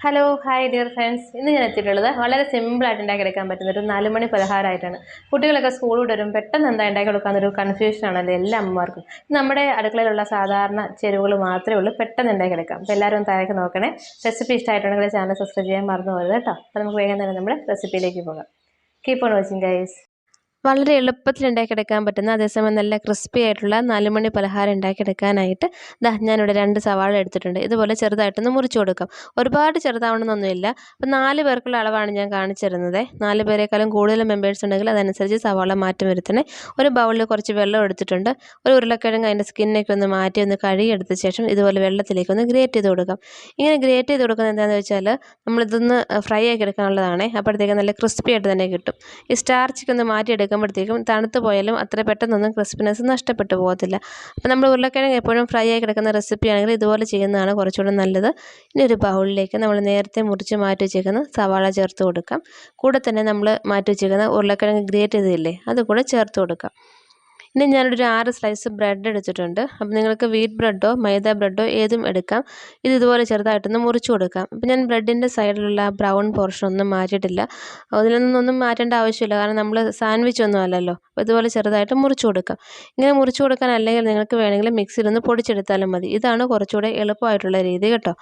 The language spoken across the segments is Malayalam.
Hello hi dear friends. ഇന്ന് ഞാൻ എത്തിയിട്ടുള്ളത് വളരെ സിമ്പിളായിട്ട് ഉണ്ടാക്കിയെടുക്കാൻ പറ്റുന്ന ഒരു 4 മണി പലഹാരമായിട്ടാണ്. കുട്ടികളൊക്കെ സ്കൂൾ വിട്ട് വരും, പെട്ടെന്ന് എന്താ ഉണ്ടാക്കിയെടുക്കാന്നൊരു കൺഫ്യൂഷനാണല്ലോ എല്ലാ അമ്മമാർക്കും. നമ്മുടെ അടുക്കളയിലുള്ള സാധാരണ ചേരുവകൾ മാത്രമേ ഉള്ളൂ, പെട്ടെന്ന് ഉണ്ടാക്കിയെടുക്കാം. അപ്പോൾ എല്ലാവരും ഒന്ന് താഴേക്ക് നോക്കണേ. റെസിപ്പി ഇഷ്ടമായിട്ടുണ്ടെങ്കിൽ ചാനൽ സബ്സ്ക്രൈബ് ചെയ്യാൻ മറന്നു പോകരുത് കേട്ടോ. അപ്പോൾ നമുക്ക് വേഗം തന്നെ നമ്മുടെ റെസിപ്പിയിലേക്ക് പോകാം. Keep on watching guys. വളരെ എളുപ്പത്തിൽ ഉണ്ടാക്കിയെടുക്കാൻ പറ്റുന്ന, അതേസമയം നല്ല ക്രിസ്പി ആയിട്ടുള്ള 4 മണി പലഹാരം ഉണ്ടാക്കിയെടുക്കാനായിട്ട് ഞാനിവിടെ 2 സവാള എടുത്തിട്ടുണ്ട്. ഇതുപോലെ ചെറുതായിട്ടൊന്ന് മുറിച്ച് കൊടുക്കാം. ഒരുപാട് ചെറുതാവണമെന്നൊന്നുമില്ല. അപ്പോൾ 4 പേർക്കുള്ള അളവാണ് ഞാൻ കാണിച്ചു തരുന്നത്. 4 പേരെക്കാളും കൂടുതൽ മെമ്പേഴ്സ് ഉണ്ടെങ്കിൽ അതനുസരിച്ച് സവാള മാറ്റം വരുത്തണേ. ഒരു ബൗളിൽ കുറച്ച് വെള്ളം എടുത്തിട്ടുണ്ട്. ഒരു ഉരുളക്കിഴങ്ങ് അതിൻ്റെ സ്കിന്നൊക്കെ ഒന്ന് മാറ്റി ഒന്ന് കഴുകിയെടുത്ത ശേഷം ഇതുപോലെ വെള്ളത്തിലേക്ക് ഒന്ന് ഗ്രേറ്റ് ചെയ്ത് കൊടുക്കാം. ഇങ്ങനെ ഗ്രേറ്റ് ചെയ്ത് കൊടുക്കുന്നത് എന്താണെന്ന് വെച്ചാൽ നമ്മളിതൊന്ന് ഫ്രൈ ആക്കി എടുക്കാനുള്ളതാണ്. അപ്പോഴത്തേക്ക് നല്ല ക്രിസ്പി ആയിട്ട് തന്നെ കിട്ടും. ഈ സ്റ്റാർച്ചൊക്കെ ഒന്ന് മാറ്റിയെടുക്കുമ്പോഴത്തേക്കും തണുത്ത് പോയാലും അത്ര പെട്ടെന്നൊന്നും ക്രിസ്പിനെസ് നഷ്ടപ്പെട്ടു പോകത്തില്ല. അപ്പോൾ നമ്മൾ ഉരുളക്കിഴങ്ങ് എപ്പോഴും ഫ്രൈ ആയി കിടക്കുന്ന റെസിപ്പി ആണെങ്കിൽ ഇതുപോലെ ചെയ്യുന്നതാണ് കുറച്ചുകൂടെ നല്ലത്. ഇനി ഒരു ബൗളിലേക്ക് നമ്മൾ നേരത്തെ മുറിച്ച് മാറ്റി വെച്ചേക്കുന്ന സവാള ചേർത്ത് കൊടുക്കാം. കൂടെ തന്നെ നമ്മൾ മാറ്റി വെച്ചേക്കുന്ന ഉരുളക്കിഴങ്ങ് ഗ്രേറ്റ് ചെയ്തില്ലേ അത് കൂടെ ചേർത്ത് കൊടുക്കാം. ഇനി ഞാനൊരു 6 സ്ലൈസ് ബ്രെഡ് എടുത്തിട്ടുണ്ട്. അപ്പോൾ നിങ്ങൾക്ക് വീറ്റ് ബ്രെഡോ മൈദ ബ്രെഡോ ഏതും എടുക്കാം. ഇതുപോലെ ചെറുതായിട്ടൊന്ന് മുറിച്ച് കൊടുക്കാം. അപ്പോൾ ഞാൻ ബ്രെഡിൻ്റെ സൈഡിലുള്ള ബ്രൗൺ പോർഷൻ ഒന്നും മാറ്റിയിട്ടില്ല. അതിലൊന്നും മാറ്റേണ്ട ആവശ്യമില്ല, കാരണം നമ്മൾ സാൻഡ്വിച്ച് ഒന്നും അല്ലല്ലോ. അപ്പോൾ ഇതുപോലെ ചെറുതായിട്ട് മുറിച്ച് കൊടുക്കാം. ഇങ്ങനെ മുറിച്ച് കൊടുക്കാൻ അല്ലെങ്കിൽ നിങ്ങൾക്ക് വേണമെങ്കിൽ മിക്സിയിലൊന്ന് പൊടിച്ചെടുത്താലും മതി. ഇതാണ് കുറച്ചുകൂടെ എളുപ്പമായിട്ടുള്ള രീതി കേട്ടോ.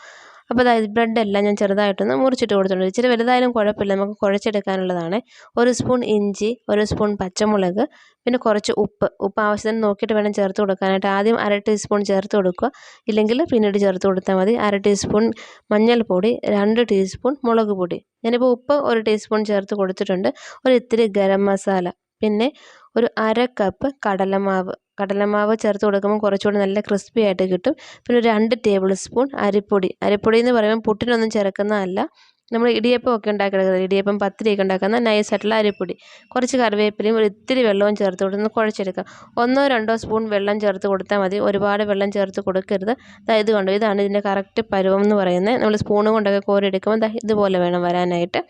അപ്പോൾ അതായത് ബ്രെഡെല്ലാം ഞാൻ ചെറുതായിട്ടൊന്ന് മുറിച്ചിട്ട് കൊടുത്തിട്ടുണ്ട്. ഇച്ചിരി വലുതായാലും കുഴപ്പമില്ല, നമുക്ക് കുഴച്ചെടുക്കാനുള്ളതാണ്. 1 സ്പൂൺ ഇഞ്ചി, 1 സ്പൂൺ പച്ചമുളക്, പിന്നെ കുറച്ച് ഉപ്പ് ആവശ്യത്തിന് നോക്കിയിട്ട് വേണം ചേർത്ത് കൊടുക്കാനായിട്ട്. ആദ്യം 1/2 ടീസ്പൂൺ ചേർത്ത് കൊടുക്കുക, ഇല്ലെങ്കിൽ പിന്നീട് ചേർത്ത് കൊടുത്താൽ മതി. 1/2 ടീസ്പൂൺ മഞ്ഞൾപ്പൊടി, 2 ടീസ്പൂൺ മുളക് പൊടി. ഞാനിപ്പോൾ ഉപ്പ് 1 ടീസ്പൂൺ ചേർത്ത് കൊടുത്തിട്ടുണ്ട്. ഇത്തിരി ഗരം മസാല, പിന്നെ ഒരു 1/2 കപ്പ് കടലമാവ് ചേർത്ത് കൊടുക്കുമ്പോൾ കുറച്ചുകൂടി നല്ല ക്രിസ്പി ആയിട്ട് കിട്ടും. പിന്നെ ഒരു 2 ടേബിൾ സ്പൂൺ അരിപ്പൊടി എന്ന് പറയുമ്പോൾ പുട്ടിനൊന്നും ചേർക്കുന്നതല്ല, നമ്മൾ ഇടിയപ്പമൊക്കെ ഉണ്ടാക്കിയെടുക്കുന്നത്, ഇടിയപ്പം പത്തിരിയൊക്കെ ഉണ്ടാക്കുന്ന നൈസായിട്ടുള്ള അരിപ്പൊടി. കുറച്ച് കറിവേപ്പിലയും ഇത്തിരി വെള്ളവും ചേർത്ത് കൊടുത്ത് കുഴച്ചെടുക്കാം. 1-2 സ്പൂൺ വെള്ളം ചേർത്ത് കൊടുത്താൽ മതി, ഒരുപാട് വെള്ളം ചേർത്ത് കൊടുക്കരുത്. ഇത് കണ്ടോ, ഇതാണ് ഇതിൻ്റെ കറക്റ്റ് പരുവം എന്ന് പറയുന്നത്. നമ്മൾ സ്പൂണ് കൊണ്ടൊക്കെ കോരിയെടുക്കുമ്പോൾ ഇതുപോലെ വേണം വരാനായിട്ട്.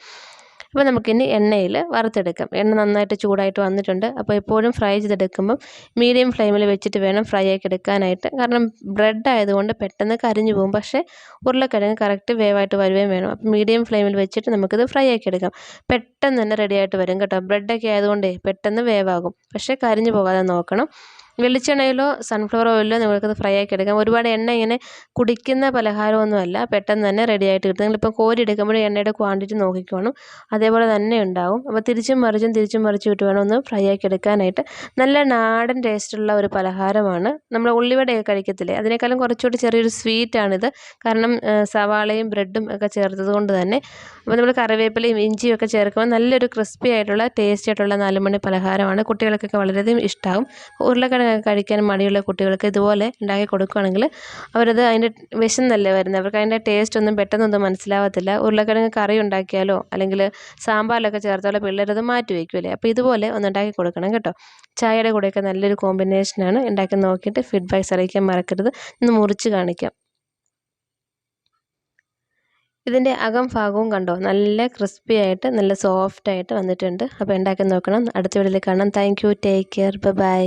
അപ്പോൾ നമുക്കിനി എണ്ണയിൽ വറുത്തെടുക്കാം. എണ്ണ നന്നായിട്ട് ചൂടായിട്ട് വന്നിട്ടുണ്ട്. അപ്പോൾ എപ്പോഴും ഫ്രൈ ചെയ്തെടുക്കുമ്പം മീഡിയം ഫ്ലെയിമിൽ വെച്ചിട്ട് വേണം ഫ്രൈ ആക്കി എടുക്കാനായിട്ട്. കാരണം ബ്രെഡ് ആയതുകൊണ്ട് പെട്ടെന്ന് കരിഞ്ഞു പോകും, പക്ഷേ ഉരുളക്കിഴങ്ങ് കറക്റ്റ് വേവായിട്ട് വരുകയും വേണം. അപ്പോൾ മീഡിയം ഫ്ലെയിമിൽ വെച്ചിട്ട് നമുക്കിത് ഫ്രൈ ആക്കി എടുക്കാം. പെട്ടെന്ന് തന്നെ റെഡി ആയിട്ട് വരും കേട്ടോ. ബ്രെഡൊക്കെ ആയതുകൊണ്ടേ പെട്ടെന്ന് വേവാകും, പക്ഷേ കരിഞ്ഞു പോകാതെ നോക്കണം. വെളിച്ചെണ്ണയിലോ സൺഫ്ലവർ ഓയിലോ നിങ്ങൾക്കത് ഫ്രൈ ആക്കി എടുക്കാം. ഒരുപാട് എണ്ണ ഇങ്ങനെ കുടിക്കുന്ന പലഹാരമൊന്നുമല്ല, പെട്ടെന്ന് തന്നെ റെഡി ആയിട്ട് കിട്ടും. നിങ്ങളിപ്പോൾ കോരി എടുക്കുമ്പോൾ എണ്ണയുടെ ക്വാണ്ടിറ്റി നോക്കിക്കോണം, അതേപോലെ തന്നെ ഉണ്ടാവും. അപ്പോൾ തിരിച്ചും മറിച്ചും ഇട്ട് വേണം ഒന്ന് ഫ്രൈ ആക്കി എടുക്കാനായിട്ട്. നല്ല നാടൻ ടേസ്റ്റുള്ള ഒരു പലഹാരമാണ്. നമ്മൾ ഉള്ളിവടയൊക്കെ കഴിക്കത്തില്ലേ, അതിനേക്കാളും കുറച്ചുകൂടി ചെറിയൊരു സ്വീറ്റാണിത്. കാരണം സവാളയും ബ്രെഡും ഒക്കെ ചേർത്തത് കൊണ്ട് തന്നെ. അപ്പോൾ നമ്മൾ കറിവേപ്പിലയും ഇഞ്ചിയും ഒക്കെ ചേർക്കുമ്പോൾ നല്ലൊരു ക്രിസ്പി ആയിട്ടുള്ള ടേസ്റ്റി ആയിട്ടുള്ള 4 മണി പലഹാരമാണ്. കുട്ടികൾക്കൊക്കെ വളരെയധികം ഇഷ്ടമാവും. ഉരുളക്കിഴങ്ങ് കഴിക്കാൻ മടിയുള്ള കുട്ടികൾക്ക് ഇതുപോലെ ഉണ്ടാക്കി കൊടുക്കുകയാണെങ്കിൽ അവരത് അതിൻ്റെ വിശന്നല്ലേ വരുന്നത്, അവർക്ക് അതിൻ്റെ ടേസ്റ്റ് ഒന്നും പെട്ടെന്നൊന്നും മനസ്സിലാവത്തില്ല. ഉരുളക്കിഴങ്ങ് കറി ഉണ്ടാക്കിയാലോ അല്ലെങ്കിൽ സാമ്പാറിലൊക്കെ ചേർത്താലോ പിള്ളേരത് മാറ്റി വയ്ക്കുമല്ലേ. അപ്പോൾ ഇതുപോലെ ഒന്ന് ഉണ്ടാക്കി കൊടുക്കണം കേട്ടോ. ചായയുടെ കൂടെയൊക്കെ നല്ലൊരു കോമ്പിനേഷനാണ്. ഉണ്ടാക്കി നോക്കിയിട്ട് ഫീഡ്ബാക്ക്സ് അറിയിക്കാൻ മറക്കരുത്. ഇന്ന് മുറിച്ച് കാണിക്കാം. ഇതിൻ്റെ അകം ഭാഗവും കണ്ടോ, നല്ല ക്രിസ്പി ആയിട്ട് നല്ല സോഫ്റ്റ് ആയിട്ട് വന്നിട്ടുണ്ട്. അപ്പോൾ ഉണ്ടാക്കി നോക്കണം. അടുത്ത വീഡിയോയിൽ കാണാം. Thank you, take care, by.